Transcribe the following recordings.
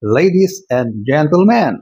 Ladies and gentlemen,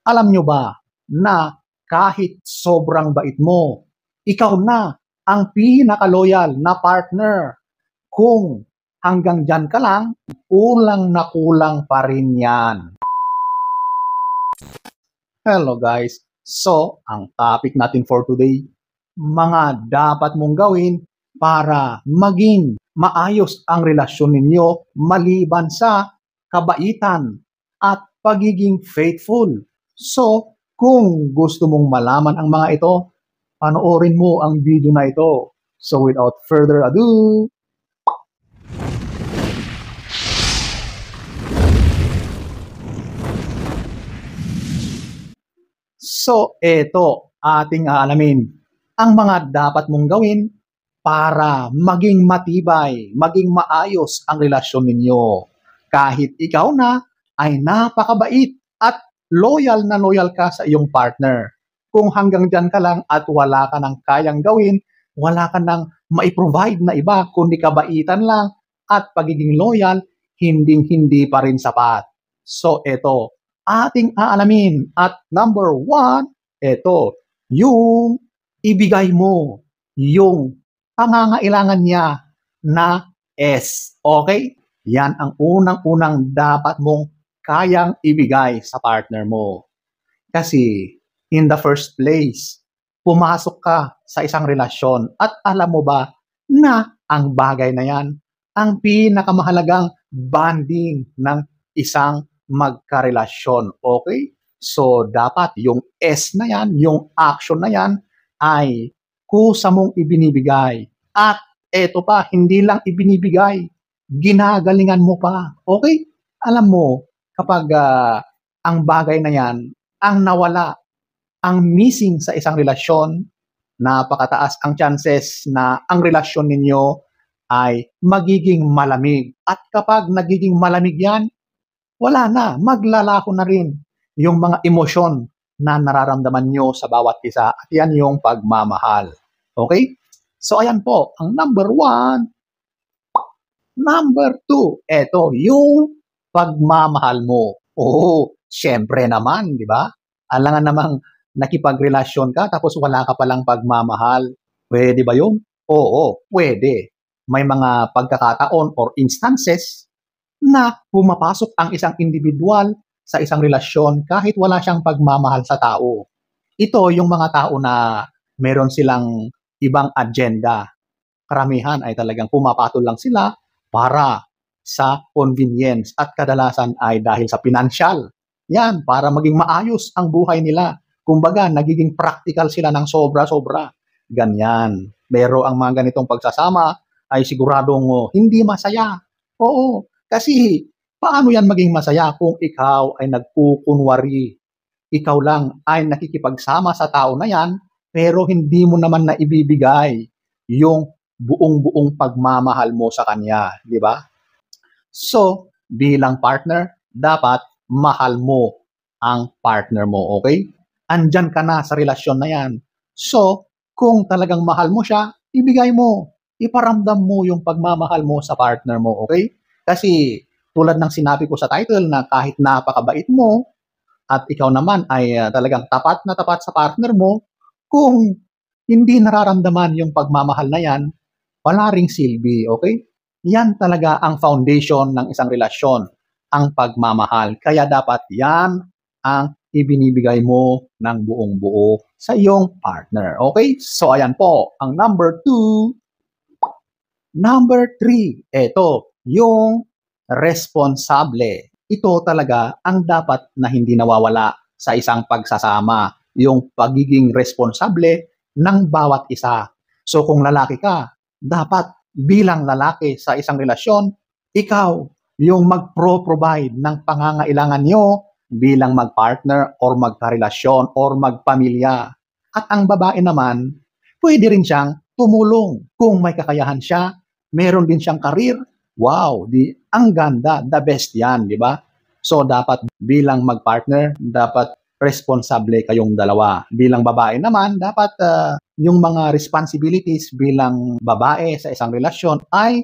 alam nyo ba na kahit sobrang bait mo, ikaw na ang pinaka-loyal na partner. Kung hanggang dyan ka lang, kulang na kulang pa rin yan. Hello guys, so ang topic natin for today, mga dapat mong gawin para maging maayos ang relasyon ninyo maliban sa kabaitan at pagiging faithful. So, kung gusto mong malaman ang mga ito, panoorin mo ang video na ito. So, without further ado, so ito ating aalamin ang mga dapat mong gawin para maging matibay, maging maayos ang relasyon ninyo. Kahit ikaw na ay napakabait at loyal na loyal ka sa iyong partner. Kung hanggang dyan ka lang at wala ka nang kayang gawin, wala ka nang maiprovide na iba, kundi kabaitan lang at pagiging loyal, hindi pa rin sapat. So ito, ating aalamin at number 1, ito, yung ibigay mo yung pangangailangan niya na S. Okay? Yan ang unang-unang dapat mong kayang ibigay sa partner mo. Kasi in the first place, pumasok ka sa isang relasyon at alam mo ba na ang bagay na yan ang pinakamahalagang bonding ng isang magkarelasyon. Okay? So, dapat yung S na yan, yung action na yan, ay kusa mong ibinibigay. At eto pa, hindi lang ibinibigay, ginagalingan mo pa. Okay? Alam mo, kapag ang bagay na yan, ang nawala, ang missing sa isang relasyon, napakataas ang chances na ang relasyon ninyo ay magiging malamig. At kapag nagiging malamig yan, wala na, maglalako na rin yung mga emosyon na nararamdaman nyo sa bawat isa. At yan yung pagmamahal. Okay? So, ayan po, ang number 1. Number 2, eto, yung pagmamahal mo. Oo, syempre naman, di ba? Alangan namang nakipagrelasyon ka tapos wala ka palang pagmamahal. Pwede ba yun? Oo, pwede. May mga pagkakataon or instances na pumapasok ang isang individual sa isang relasyon kahit wala siyang pagmamahal sa tao. Ito yung mga tao na meron silang ibang agenda. Karamihan ay talagang pumapatol lang sila para sa convenience at kadalasan ay dahil sa financial. Yan, para maging maayos ang buhay nila. Kumbaga, nagiging practical sila ng sobra-sobra. Ganyan. Pero ang mga ganitong pagsasama ay siguradong hindi masaya. Oo, kasi paano yan maging masaya kung ikaw ay nagkukunwari? Ikaw lang ay nakikipagsama sa tao na yan, pero hindi mo naman na ibibigay yung buong-buong pagmamahal mo sa kanya, di ba? So, bilang partner, dapat mahal mo ang partner mo, okay? Andyan ka na sa relasyon na yan. So, kung talagang mahal mo siya, ibigay mo. Iparamdam mo yung pagmamahal mo sa partner mo, okay? Kasi tulad ng sinabi ko sa title na kahit napakabait mo at ikaw naman ay talagang tapat na tapat sa partner mo, kung hindi nararamdaman yung pagmamahal na yan, wala ring silbi, okay? Yan talaga ang foundation ng isang relasyon, ang pagmamahal. Kaya dapat yan ang ibinibigay mo ng buong buo sa iyong partner, okay? So ayan po, ang number 2. Number 3, ito, yung responsable. Ito talaga ang dapat na hindi nawawala sa isang pagsasama, yung pagiging responsable ng bawat isa. So kung lalaki ka, dapat bilang lalaki sa isang relasyon, ikaw yung mag-provide ng pangangailangan nyo bilang mag-partner or magkarelasyon or magpamilya. At ang babae naman, pwede rin siyang tumulong kung may kakayahan siya, meron din siyang karir. Wow, ang ganda, the best yan, di ba? So dapat bilang mag-partner, dapat responsable kayong dalawa. Bilang babae naman, dapat yung mga responsibilities bilang babae sa isang relasyon ay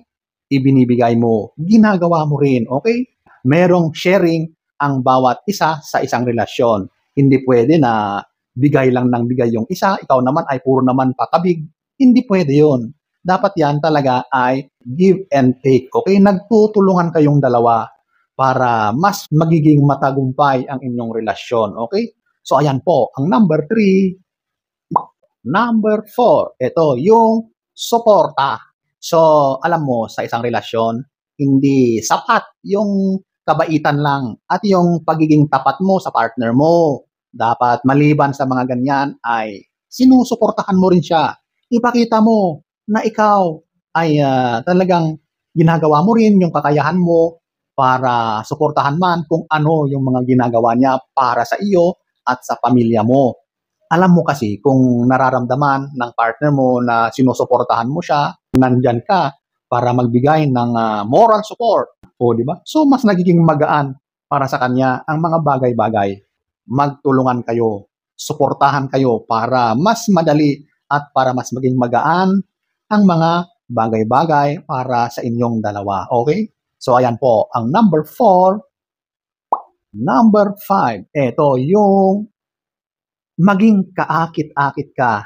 ibinibigay mo, ginagawa mo rin, okay? Merong sharing ang bawat isa sa isang relasyon. Hindi pwede na bigay lang ng bigay yung isa, ikaw naman ay puro naman pakabig. Hindi pwede yun. Dapat yan talaga ay give and take. Okay? Nagtutulungan kayong dalawa para mas magiging matagumpay ang inyong relasyon. Okay? So, ayan po, ang number 3. Number 4, ito yung suporta. So, alam mo, sa isang relasyon, hindi sapat yung kabaitan lang at yung pagiging tapat mo sa partner mo. Dapat maliban sa mga ganyan ay sinusuportahan mo rin siya. Ipakita mo na ikaw ay talagang ginagawa mo rin yung kakayahan mo para suportahan man kung ano yung mga ginagawa niya para sa iyo at sa pamilya mo. Alam mo kasi kung nararamdaman ng partner mo na sinusuportahan mo siya, nandyan ka para magbigay ng moral support. O, di ba? So, mas nagiging magaan para sa kanya ang mga bagay-bagay. Magtulungan kayo, suportahan kayo para mas madali at para mas maging magaan ang mga bagay-bagay para sa inyong dalawa. Okay? So, ayan po, ang number 4. Number 5, ito yung maging kaakit-akit ka.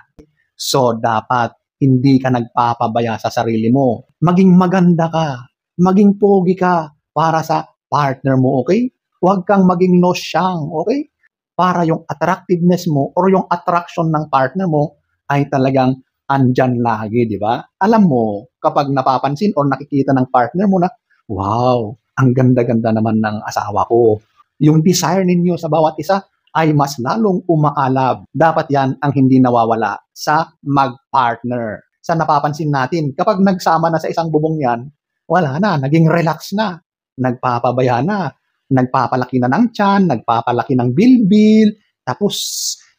So, dapat hindi ka nagpapabaya sa sarili mo. Maging maganda ka. Maging pogi ka para sa partner mo, okay? Huwag kang maging losyang, okay? Para yung attractiveness mo or yung attraction ng partner mo ay talagang andyan lagi, di ba? Alam mo, kapag napapansin or nakikita ng partner mo na, wow, ang ganda-ganda naman ng asawa ko. Yung desire ninyo sa bawat isa ay mas lalong umaalab. Dapat yan ang hindi nawawala sa mag-partner. Sa napapansin natin, kapag nagsama na sa isang bubong yan, wala na, naging relax na, nagpapabaya na, nagpapalaki na ng tiyan, nagpapalaki ng bilbil, tapos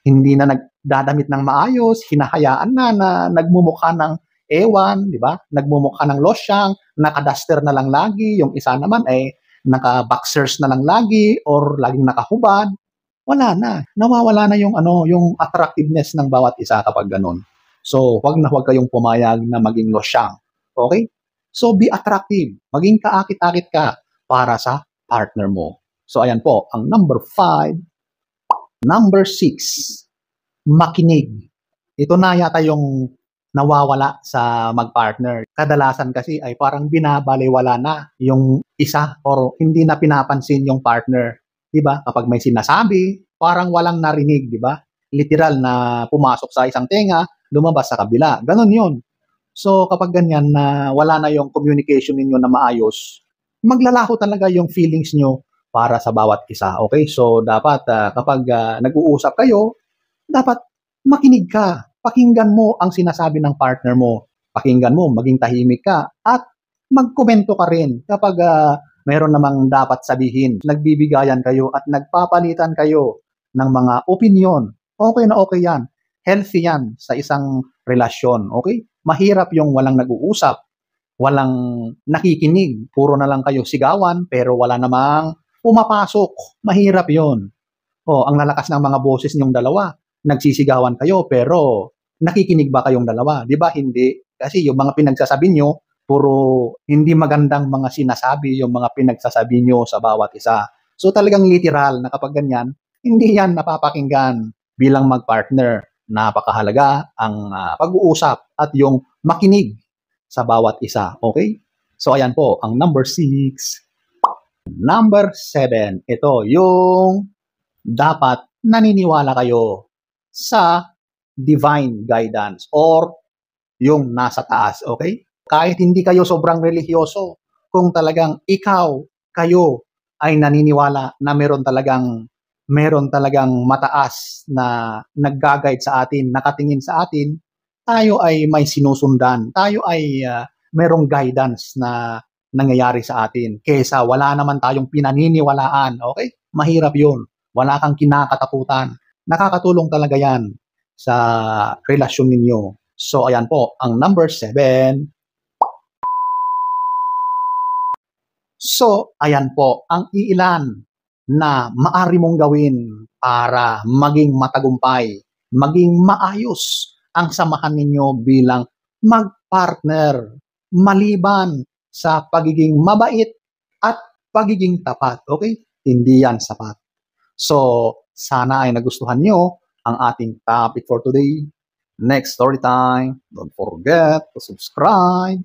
hindi na nagdadamit ng maayos, hinahayaan na nagmumukha ng ewan, di ba? Nagmumukha ng losyang, nakaduster na lang lagi, yung isa naman ay naka-boxers na lang lagi or laging nakahubad. Wala na. Nawawala na yung attractiveness ng bawat isa kapag ganun. So, huwag kayong pumayag na maging losyang. Okay? So, be attractive. Maging kaakit-akit ka para sa partner mo. So, ayan po, ang number 5. Number 6, makinig. Ito na yata yung nawawala sa mag-partner. Kadalasan kasi ay parang binabaliwala na yung isa or hindi na pinapansin yung partner. Diba? Kapag may sinasabi, parang walang narinig, diba? Literal na pumasok sa isang tenga, lumabas sa kabila. Ganon yun. So, kapag ganyan na wala na yung communication ninyo na maayos, maglalaho talaga yung feelings nyo para sa bawat isa. Okay? So, dapat kapag nag-uusap kayo, dapat makinig ka. Pakinggan mo ang sinasabi ng partner mo. Pakinggan mo, maging tahimik ka at magkomento ka rin kapag meron namang dapat sabihin. Nagbibigayan kayo at nagpapalitan kayo ng mga opinion. Okay na okay yan. Healthy yan sa isang relasyon. Okay? Mahirap yung walang nag-uusap, walang nakikinig. Puro na lang kayo sigawan pero wala namang pumapasok. Mahirap yon. Ang lalakas ng mga boses niyong dalawa. Nagsisigawan kayo pero nakikinig ba kayong dalawa? Di ba? Hindi. Kasi yung mga pinagsasabi nyo, puro hindi magandang mga sinasabi yung mga pinagsasabi nyo sa bawat isa. So talagang literal na kapag ganyan, hindi yan napapakinggan bilang mag-partner. Napakahalaga ang pag-uusap at yung makinig sa bawat isa. Okay? So ayan po, ang number 6. Number 7, ito yung dapat naniniwala kayo sa divine guidance or yung nasa taas. Okay? Kahit hindi kayo sobrang religyoso, kung talagang kayo ay naniniwala na meron talagang mataas na nagga-guide sa atin, nakatingin sa atin, tayo ay may sinusundan. Tayo ay merong guidance na nangyayari sa atin. Kesa wala naman tayong pinaniniwalaan. Okay? Mahirap yun. Wala kang kinakatakutan. Nakakatulong talaga yan sa relasyon ninyo. So, ayan po, ang number 7. So, ayan po, ang iilan na maari mong gawin para maging matagumpay, maging maayos ang samahan ninyo bilang mag-partner, maliban sa pagiging mabait at pagiging tapat. Okay? hindi yan sapat. So, sana ay nagustuhan nyo ang ating topic for today. Next story time, don't forget to subscribe.